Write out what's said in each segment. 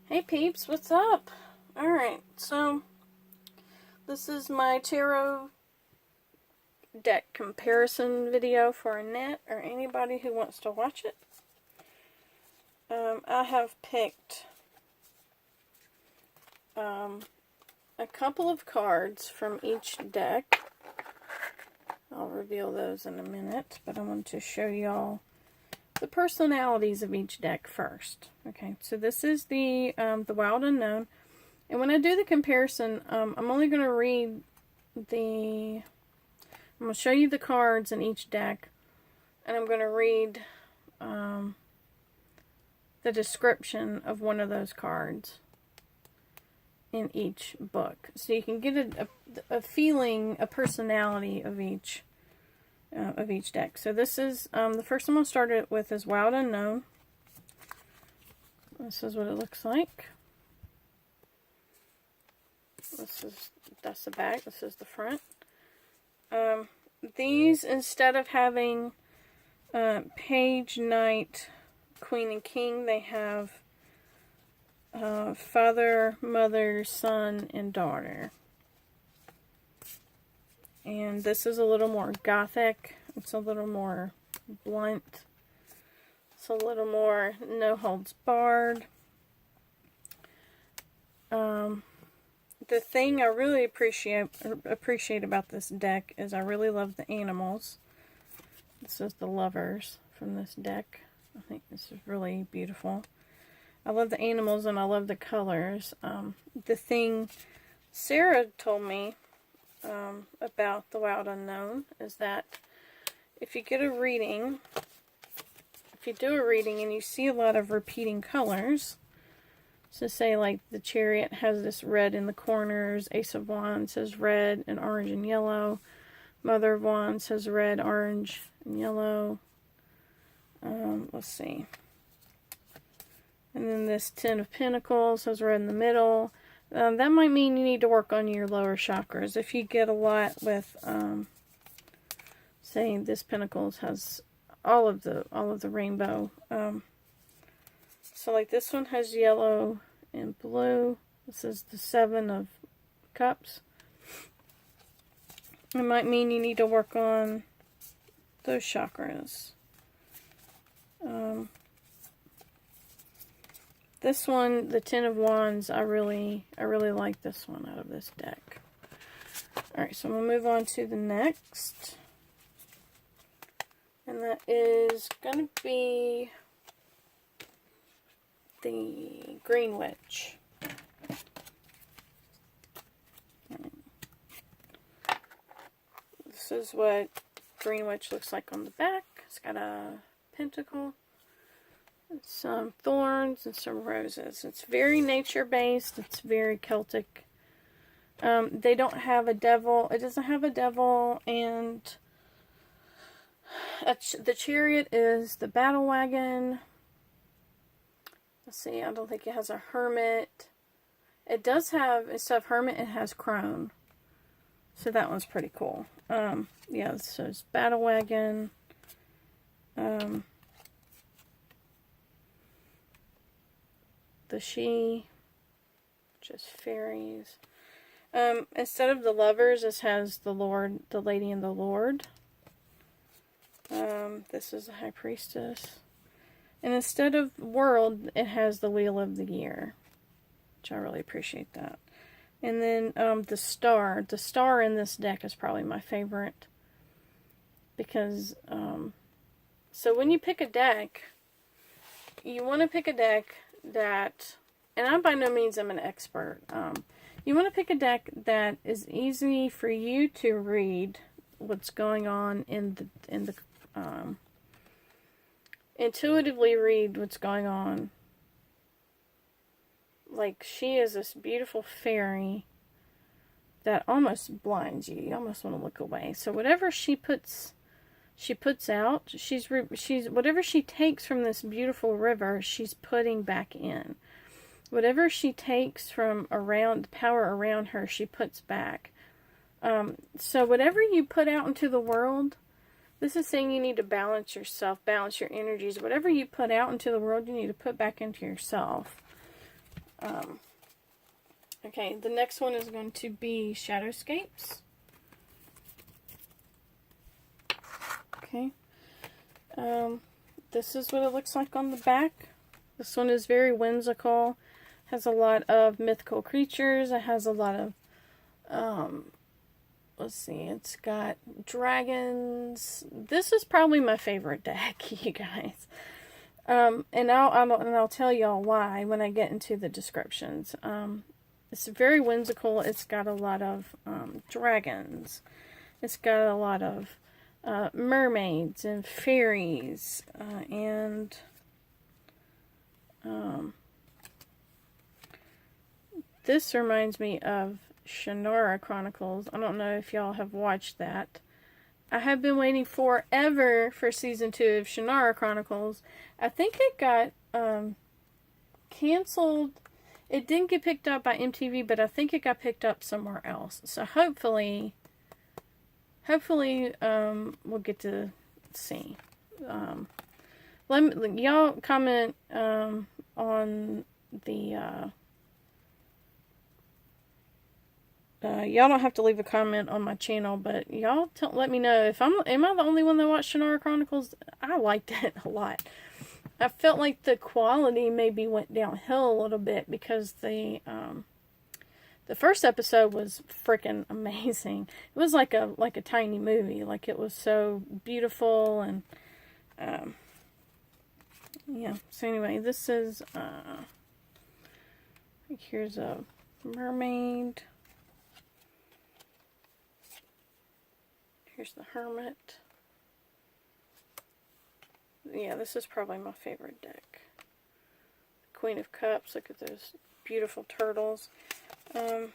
Hey peeps, what's up? Alright, so this is my tarot deck comparison video for Annette or anybody who wants to watch it. I have picked a couple of cards from each deck. I'll reveal those in a minute, but I want to show y'all the personalities of each deck first. Okay, so this is the Wild Unknown. And when I do the comparison, I'm only going to read I'm going to show you the cards in each deck, and I'm going to read the description of one of those cards in each book. So you can get a feeling, a personality of each deck. So this is, the first one I'll start it with is Wild Unknown. This is what it looks like. That's the back. This is the front. These, instead of having Page, Knight, Queen, and King, they have Father, Mother, Son, and Daughter. And this is a little more gothic. It's a little more blunt. It's a little more no holds barred. The thing I really appreciate about this deck is I really love the animals. This is the lovers from this deck. I think this is really beautiful. I love the animals and I love the colors. The thing Sarah told me about the Wild Unknown is that if you do a reading and you see a lot of repeating colors, so say like the Chariot has this red in the corners, Ace of Wands has red and orange and yellow, Mother of Wands has red, orange, and yellow. Let's see. And then this Ten of Pentacles has red in the middle. That might mean you need to work on your lower chakras. If you get a lot with, say this Pentacles has all of the rainbow. So like this one has yellow and blue. This is the Seven of Cups. It might mean you need to work on those chakras. This one, the Ten of Wands, I really like this one out of this deck. Alright, so I'm going to move on to the next. And that is going to be the Green Witch. This is what Green Witch looks like on the back. It's got a pentacle, some thorns, and some roses. It's very nature-based. It's very Celtic. They don't have a devil. It doesn't have a devil, and the Chariot is the battle wagon. Let's see, I don't think it has a Hermit. It does have, instead of Hermit, it has Crone. So that one's pretty cool. Yeah, so it's battle wagon. The She, which is fairies. Instead of the lovers, this has the Lord, the Lady, and the Lord. This is the High Priestess. And instead of world, it has the Wheel of the Year, which I really appreciate that. And then the star. The star in this deck is probably my favorite. Because, so when you pick a deck, you want to pick a deck that, and I by no means am an expert. You want to pick a deck that is easy for you to read what's going on in the intuitively read what's going on. Like, she is this beautiful fairy that almost blinds you. You almost want to look away. So whatever she puts out, she's whatever she takes from this beautiful river, she's putting back in. Whatever she takes from around, the power around her, she puts back. So whatever you put out into the world, this is saying you need to balance yourself, balance your energies. Whatever you put out into the world, you need to put back into yourself. Okay, the next one is going to be Shadowscapes. Okay. This is what it looks like on the back. This one is very whimsical. Has a lot of mythical creatures. It has a lot of, let's see, it's got dragons. This is probably my favorite deck, you guys. And I'll tell y'all why when I get into the descriptions. It's very whimsical. It's got a lot of dragons. It's got a lot of mermaids and fairies and this reminds me of Shannara Chronicles. I don't know if y'all have watched that. I have been waiting forever for season 2 of Shannara Chronicles. I think it got canceled. It didn't get picked up by MTV, but I think it got picked up somewhere else. So hopefully we'll get to see. Y'all comment on the. Y'all don't have to leave a comment on my channel, but y'all let me know if am I the only one that watched Shannara Chronicles? I liked it a lot. I felt like the quality maybe went downhill a little bit because the first episode was freaking amazing. It was like a tiny movie. Like, it was so beautiful and yeah. So anyway, this is here's a mermaid. Here's the hermit. Yeah, this is probably my favorite deck. Queen of Cups. Look at those beautiful turtles. Let's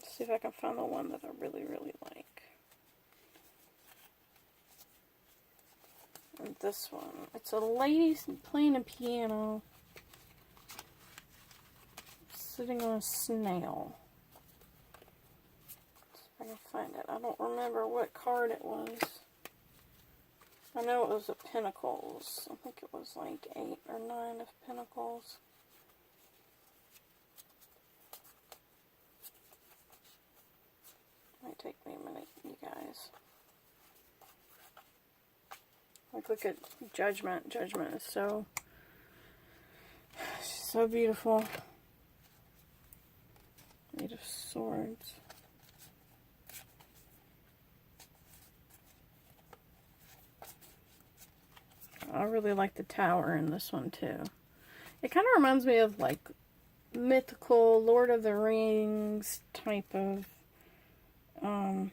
see if I can find the one that I really, really like. And this one. It's a lady playing a piano. Sitting on a snail. I can find it. I don't remember what card it was. I know it was a Pentacles. I think it was like 8 or 9 of Pentacles. Might take me a minute, you guys. Like, look at Judgment. Judgment is so beautiful. Eight of Swords. I really like the tower in this one too. It kind of reminds me of like mythical Lord of the Rings type of Alright,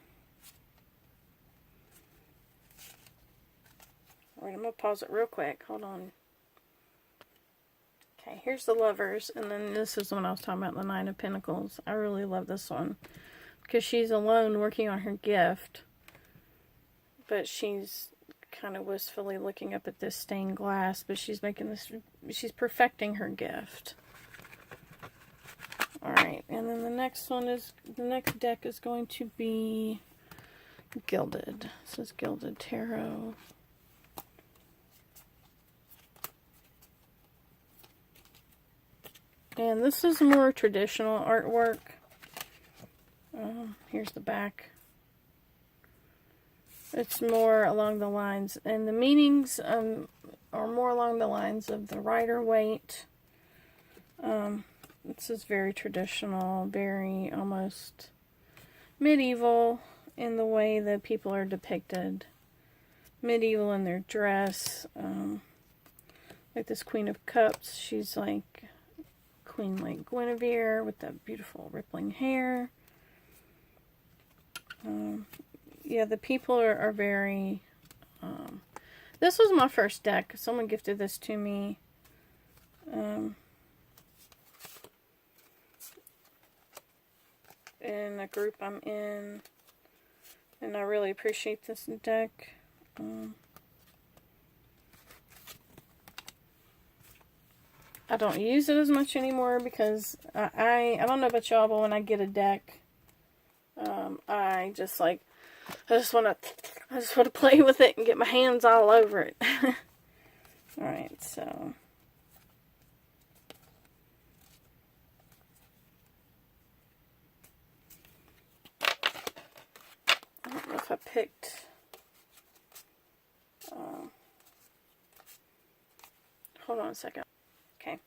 I'm gonna pause it real quick. Hold on. Okay, here's the Lovers, and then this is the one I was talking about, the Nine of Pentacles. I really love this one because she's alone working on her gift, but she's kind of wistfully looking up at this stained glass, but she's perfecting her gift. Alright, and then the next deck is going to be Gilded. This is Gilded Tarot. And this is more traditional artwork. Here's the back. It's more along the lines, and the meanings are more along the lines of the Rider-Waite. This is very traditional, very almost medieval in the way that people are depicted. Medieval in their dress. Like this Queen of Cups, she's like Queen like Guinevere with that beautiful rippling hair. Yeah, the people are very... this was my first deck. Someone gifted this to me. In a group I'm in. And I really appreciate this deck. I don't use it as much anymore because I don't know about y'all, but when I get a deck, I just want to play with it and get my hands all over it. Alright, so picked, hold on a second. Okay.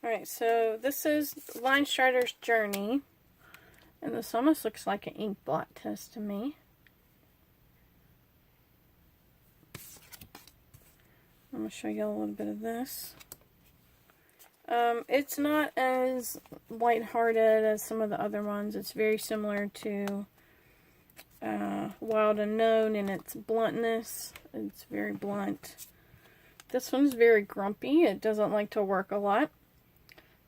Alright, so this is Line Strider's Journey. And this almost looks like an ink blot test to me. I'm going to show you a little bit of this. It's not as lighthearted as some of the other ones. It's very similar to Wild Unknown in its bluntness. It's very blunt. This one's very grumpy. It doesn't like to work a lot.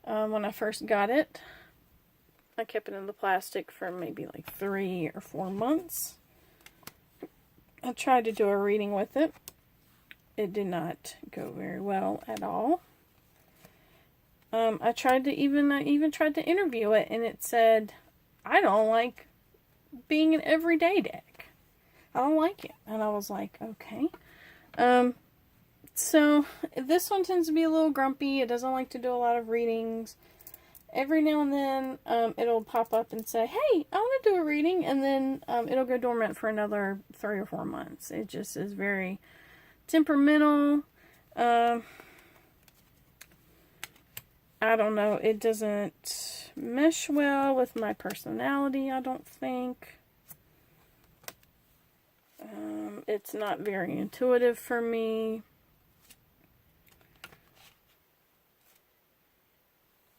When I first got it, I kept it in the plastic for maybe like 3 or 4 months. I tried to do a reading with it. It did not go very well at all. I even tried to interview it, and it said, "I don't like being an everyday deck. I don't like it." And I was like, okay. So this one tends to be a little grumpy. It doesn't like to do a lot of readings. Every now and then, it'll pop up and say, "Hey, I want to do a reading," and then it'll go dormant for another 3 or 4 months. It just is very temperamental. I don't know. It doesn't mesh well with my personality, I don't think. It's not very intuitive for me.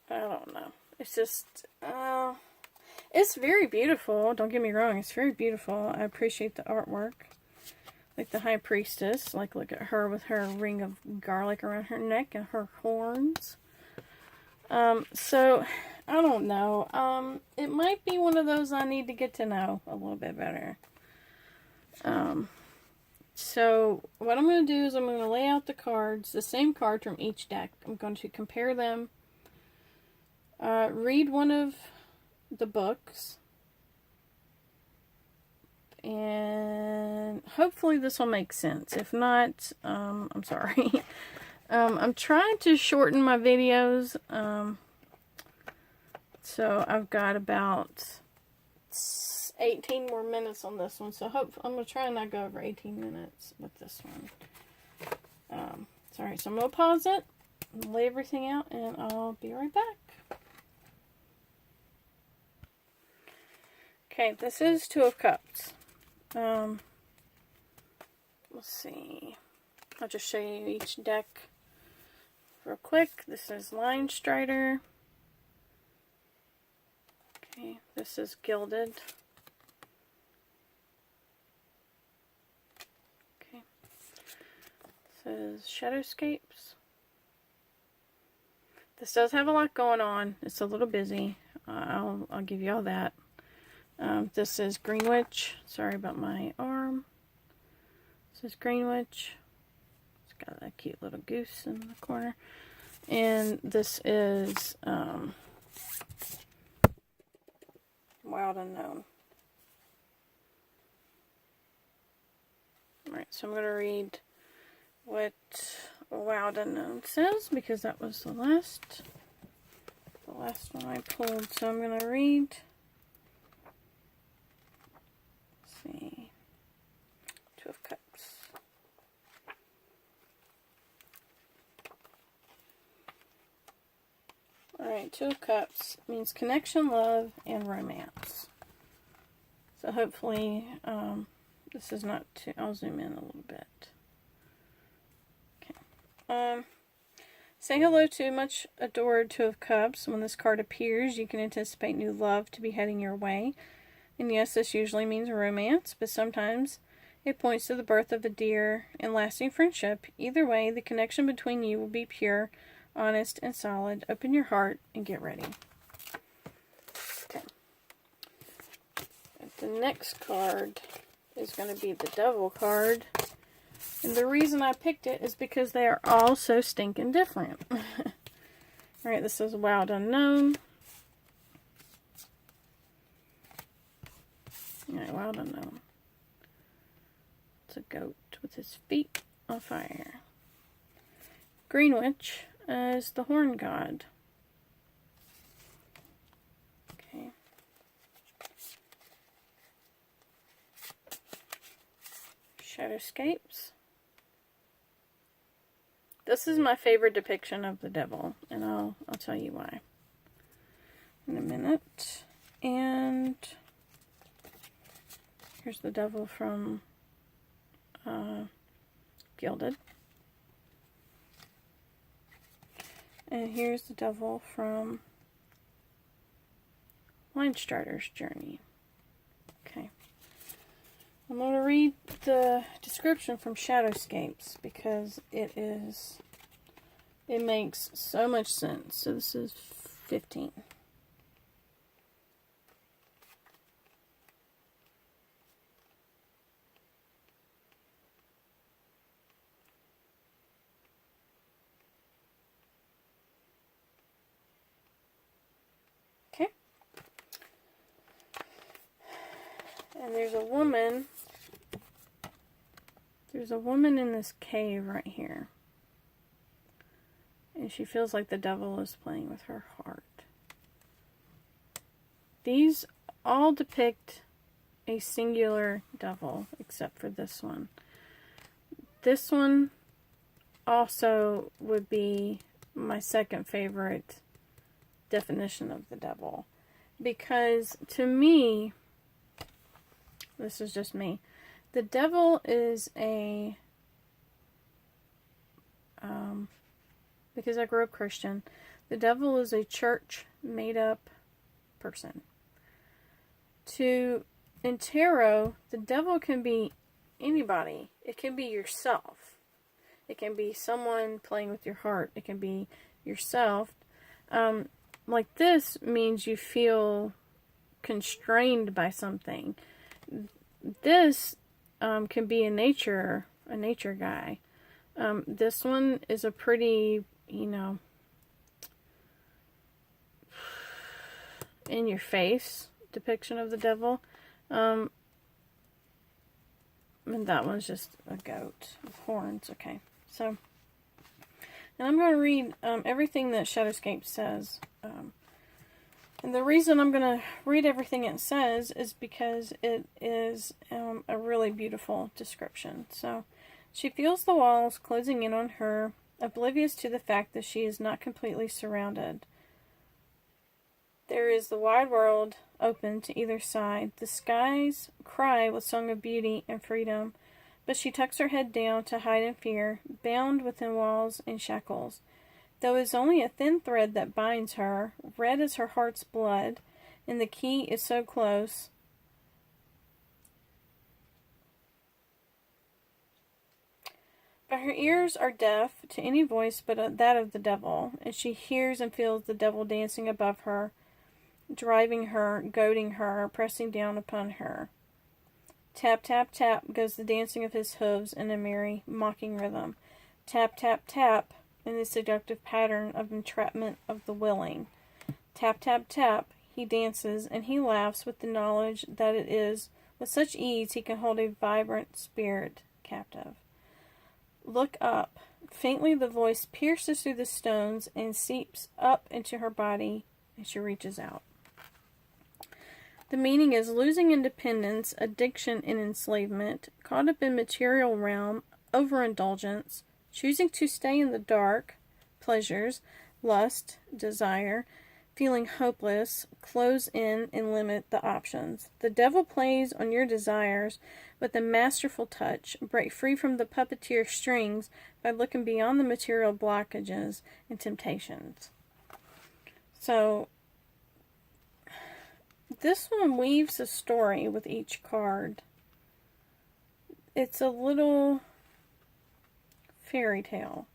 I don't know. It's just, it's very beautiful. Don't get me wrong. It's very beautiful. I appreciate the artwork. Like the High Priestess. Like, look at her with her ring of garlic around her neck and her horns. So, I don't know. It might be one of those I need to get to know a little bit better. So, what I'm going to do is I'm going to lay out the cards, the same card from each deck. I'm going to compare them. Read one of the books. And hopefully this will make sense. If not, I'm sorry. I'm trying to shorten my videos. So I've got about 18 more minutes on this one. So I'm going to try and not go over 18 minutes with this one. Sorry, so I'm going to pause it, lay everything out, and I'll be right back. Okay, this is Two of Cups. Let's see. I'll just show you each deck real quick. This is Line Strider. Okay, this is Gilded. Okay. This is Shadowscapes. This does have a lot going on. It's a little busy. I'll give you all that. This is Greenwich. Sorry about my arm. This is Greenwich. It's got that cute little goose in the corner. And this is Wild Unknown. Alright, so I'm going to read what Wild Unknown says, because that was the last one I pulled. So I'm going to read. Let's see. Two of Cups. Alright, Two of Cups means connection, love, and romance. So hopefully, this is not too, I'll zoom in a little bit. Okay. Say hello to much adored Two of Cups. When this card appears, you can anticipate new love to be heading your way. And yes, this usually means romance, but sometimes it points to the birth of a dear and lasting friendship. Either way, the connection between you will be pure, honest, and solid. Open your heart and get ready. Okay. The next card is going to be the Devil card. And the reason I picked it is because they are all so stinking different. Alright, this is Wild Unknown. Alright, Wild Unknown. It's a goat with his feet on fire. Greenwich is the Horn God. Okay. Shadowscapes. This is my favorite depiction of the devil, and I'll tell you why in a minute. And here's the devil from Gilded. And here's the devil from Linestarter's Journey. Okay. I'm going to read the description from Shadowscapes because it makes so much sense. So this is 15. Okay. And there's a woman in this cave right here. And she feels like the devil is playing with her heart. These all depict a singular devil, except for this one. This one also would be my second favorite definition of the devil. Because to me, this is just me, the devil is a, because I grew up Christian, the devil is a church made up person. In tarot, the devil can be anybody. It can be yourself. It can be someone playing with your heart. It can be yourself. Like this means you feel constrained by something. This can be a nature guy. This one is a pretty, in your face depiction of the devil. And that one's just a goat with horns. Okay, so and I'm going to read everything that Shadowscape says. And the reason I'm going to read everything it says is because it is a really beautiful description. So, she feels the walls closing in on her, oblivious to the fact that she is not completely surrounded. There is the wide world open to either side. The skies cry with song of beauty and freedom, but she tucks her head down to hide in fear, bound within walls and shackles. Though it is only a thin thread that binds her, red as her heart's blood, and the key is so close. But her ears are deaf to any voice but that of the devil, and she hears and feels the devil dancing above her, driving her, goading her, pressing down upon her. Tap, tap, tap goes the dancing of his hooves in a merry, mocking rhythm. Tap, tap, tap in the seductive pattern of entrapment of the willing. Tap, tap, tap, he dances, and he laughs with the knowledge that it is with such ease he can hold a vibrant spirit captive. Look up. Faintly the voice pierces through the stones and seeps up into her body, and she reaches out. The meaning is losing independence, addiction, and enslavement, caught up in material realm, overindulgence, choosing to stay in the dark, pleasures, lust, desire, feeling hopeless, close in and limit the options. The devil plays on your desires with a masterful touch. Break free from the puppeteer strings by looking beyond the material blockages and temptations. So, this one weaves a story with each card. It's a little fairy tale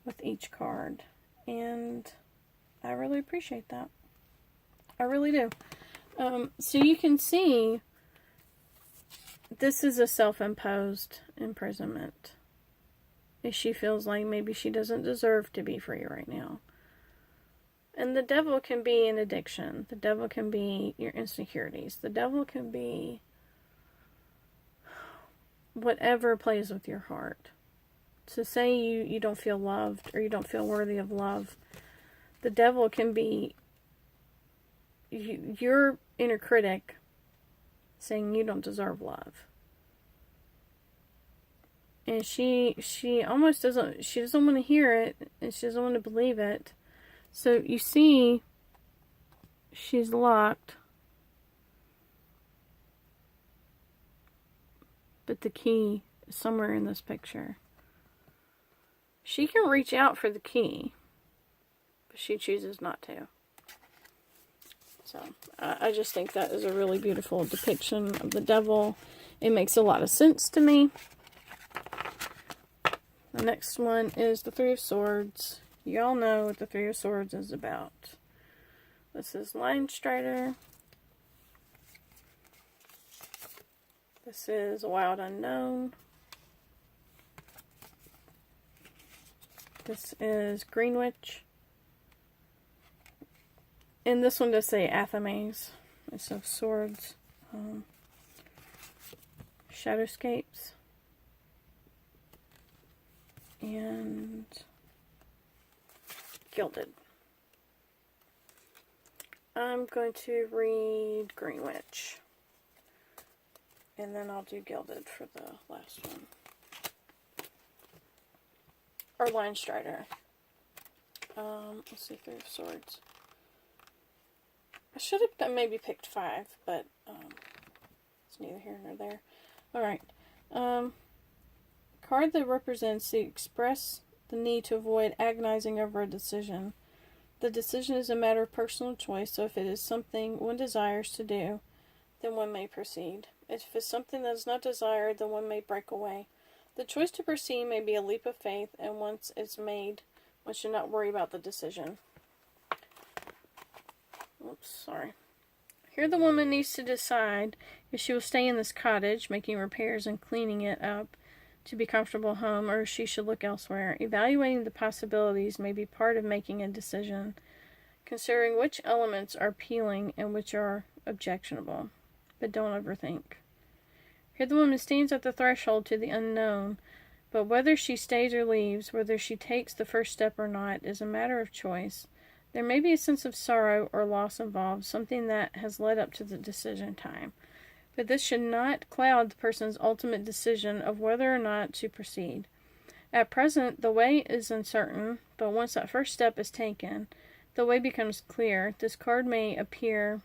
with each card, and I really appreciate that. I really do. So you can see this is a self-imposed imprisonment. If she feels like maybe she doesn't deserve to be free right now. And the devil can be an addiction. The devil can be your insecurities. The devil can be whatever plays with your heart. So say you don't feel loved or you don't feel worthy of love. The devil can be your inner critic saying you don't deserve love. And she almost doesn't want to hear it, and she doesn't want to believe it. So you see, she's locked. But the key is somewhere in this picture. She can reach out for the key, but she chooses not to. So, I just think that is a really beautiful depiction of the devil. It makes a lot of sense to me. The next one is the Three of Swords. Y'all know what the Three of Swords is about. This is Lion Strider. This is a Wild Unknown. This is Green Witch. And this one does say Athames. It's of Swords. Shadowscapes. And Gilded. I'm going to read Green Witch. And then I'll do Gilded for the last one. Or Lion Strider. Let's see, Three of Swords. I should have maybe picked 5, but it's neither here nor there. Alright. Card that represents the express the need to avoid agonizing over a decision. The decision is a matter of personal choice, so if it is something one desires to do, then one may proceed. If it's something that is not desired, then one may break away. The choice to proceed may be a leap of faith, and once it's made, one should not worry about the decision. Oops, sorry. Here the woman needs to decide if she will stay in this cottage, making repairs and cleaning it up to be a comfortable home, or if she should look elsewhere. Evaluating the possibilities may be part of making a decision, considering which elements are appealing and which are objectionable. But don't overthink. Here the woman stands at the threshold to the unknown, but whether she stays or leaves, whether she takes the first step or not, is a matter of choice. There may be a sense of sorrow or loss involved, something that has led up to the decision time. But this should not cloud the person's ultimate decision of whether or not to proceed. At present, the way is uncertain, but once that first step is taken, the way becomes clear. This card may appear.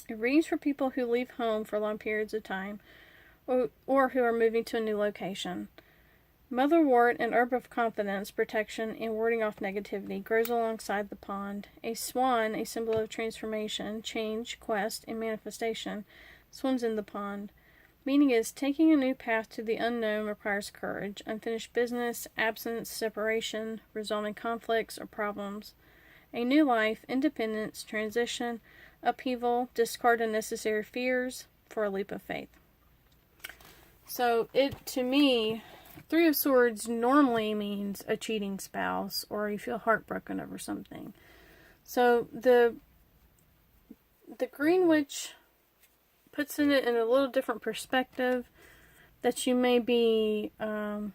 It reads for people who leave home for long periods of time, or who are moving to a new location. Motherwort, an herb of confidence, protection, and warding off negativity, grows alongside the pond. A swan, a symbol of transformation, change, quest, and manifestation, swims in the pond. Meaning is, taking a new path to the unknown requires courage, unfinished business, absence, separation, resolving conflicts or problems. A new life, independence, transition, upheaval, discard unnecessary fears for a leap of faith. So, to me, Three of Swords normally means a cheating spouse, or you feel heartbroken over something. So, the Green Witch puts it in a little different perspective, that you may be having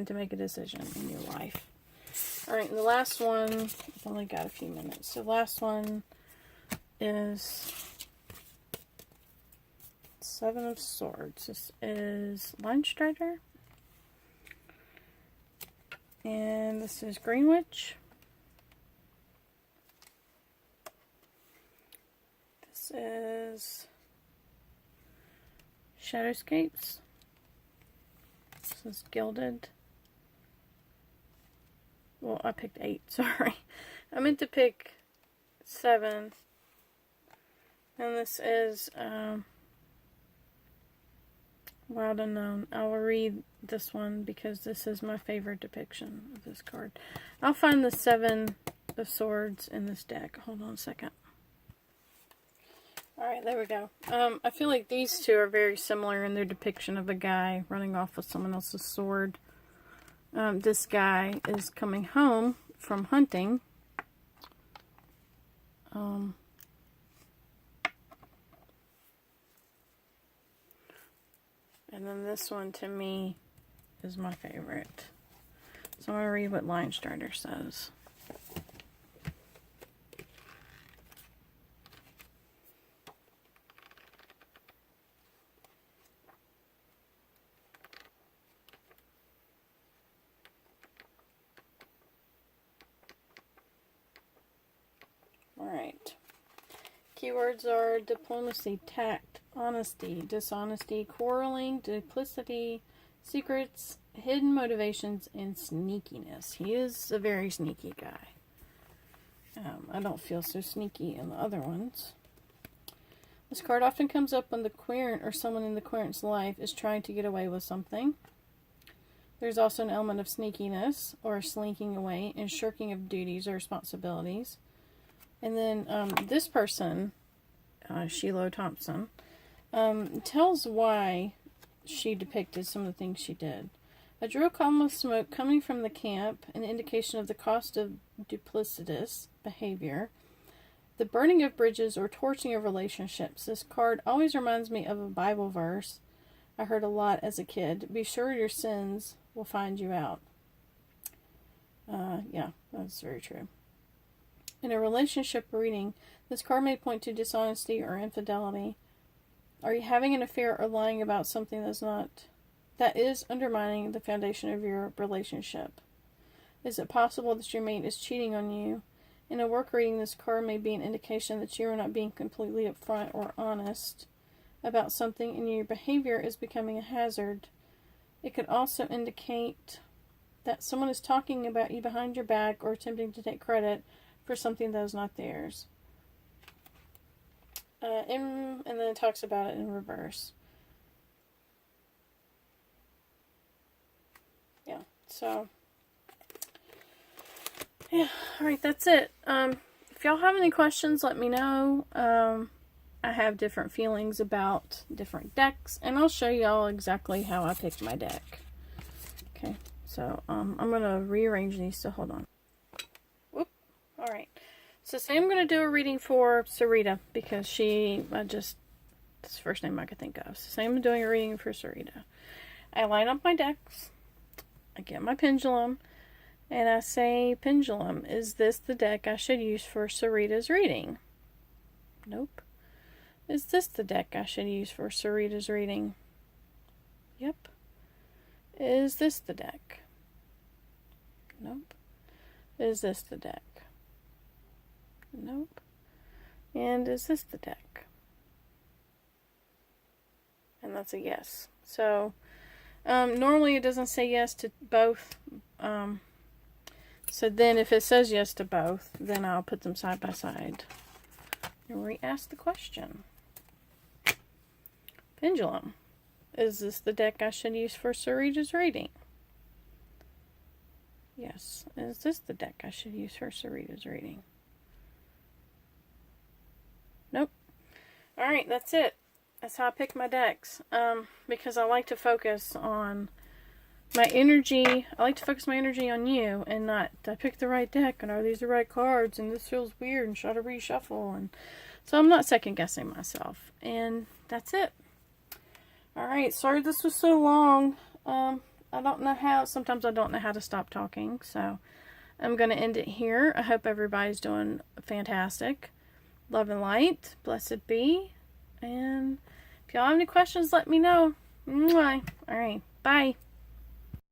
to make a decision in your life. Alright, and the last one, I've only got a few minutes. So the last one is Seven of Swords. This is Lion Strider. And this is Green Witch. This is Shadowscapes. This is Gilded. Well, I picked 8, sorry. I meant to pick 7. And this is Wild Unknown. I will read this one because this is my favorite depiction of this card. I'll find the 7 of Swords in this deck. Hold on a second. Alright, there we go. I feel like these two are very similar in their depiction of a guy running off with someone else's sword. This guy is coming home from hunting. And then this one, to me, is my favorite. So I'm going to read what Lion Strider says. keywords are diplomacy, tact, honesty, dishonesty, quarreling, duplicity, secrets, hidden motivations, and sneakiness. He is a very sneaky guy. I don't feel so sneaky in the other ones. This card often comes up when the querent or someone in the querent's life is trying to get away with something. There's also an element of sneakiness or slinking away and shirking of duties or responsibilities. And then this person, Sheila Thompson, tells why she depicted some of the things she did. I drew a column of smoke coming from the camp, an indication of the cost of duplicitous behavior. The burning of bridges or torching of relationships. This card always reminds me of a Bible verse I heard a lot as a kid. Be sure your sins will find you out. Yeah, that's very true. In a relationship reading, this card may point to dishonesty or infidelity. Are you having an affair or lying about something that is undermining the foundation of your relationship? Is it possible that your mate is cheating on you? In a work reading, this card may be an indication that you are not being completely upfront or honest about something and your behavior is becoming a hazard. It could also indicate that someone is talking about you behind your back or attempting to take credit for something that is not theirs. And then it talks about it in reverse. Yeah, so yeah, alright, that's it. If y'all have any questions, let me know. I have different feelings about different decks, and I'll show y'all exactly how I picked my deck. Okay, so I'm going to rearrange these, so hold on. Whoop. Alright, so say I'm going to do a reading for Sarita, because that's the first name I could think of. So say I'm doing a reading for Sarita. I line up my decks, I get my pendulum, and I say, Pendulum, is this the deck I should use for Sarita's reading? Nope. Is this the deck I should use for Sarita's reading? Yep. Is this the deck? Nope. Is this the deck? Nope. And is this the deck? And that's a yes. So, normally it doesn't say yes to both. So then if it says yes to both, then I'll put them side by side. And re-ask the question. Pendulum, is this the deck I should use for Sarita's reading? Yes. Is this the deck I should use for Sarita's reading? Nope. Alright, that's it. That's how I pick my decks. Because I like to focus on my energy. I like to focus my energy on you and not, did I pick the right deck? And are these the right cards? And this feels weird and should I reshuffle? And so I'm not second guessing myself. And that's it. Alright, sorry this was so long. I don't know how, sometimes I don't know how to stop talking. So I'm going to end it here. I hope everybody's doing fantastic. Love and light. Blessed be. And if y'all have any questions, let me know. Alright, bye.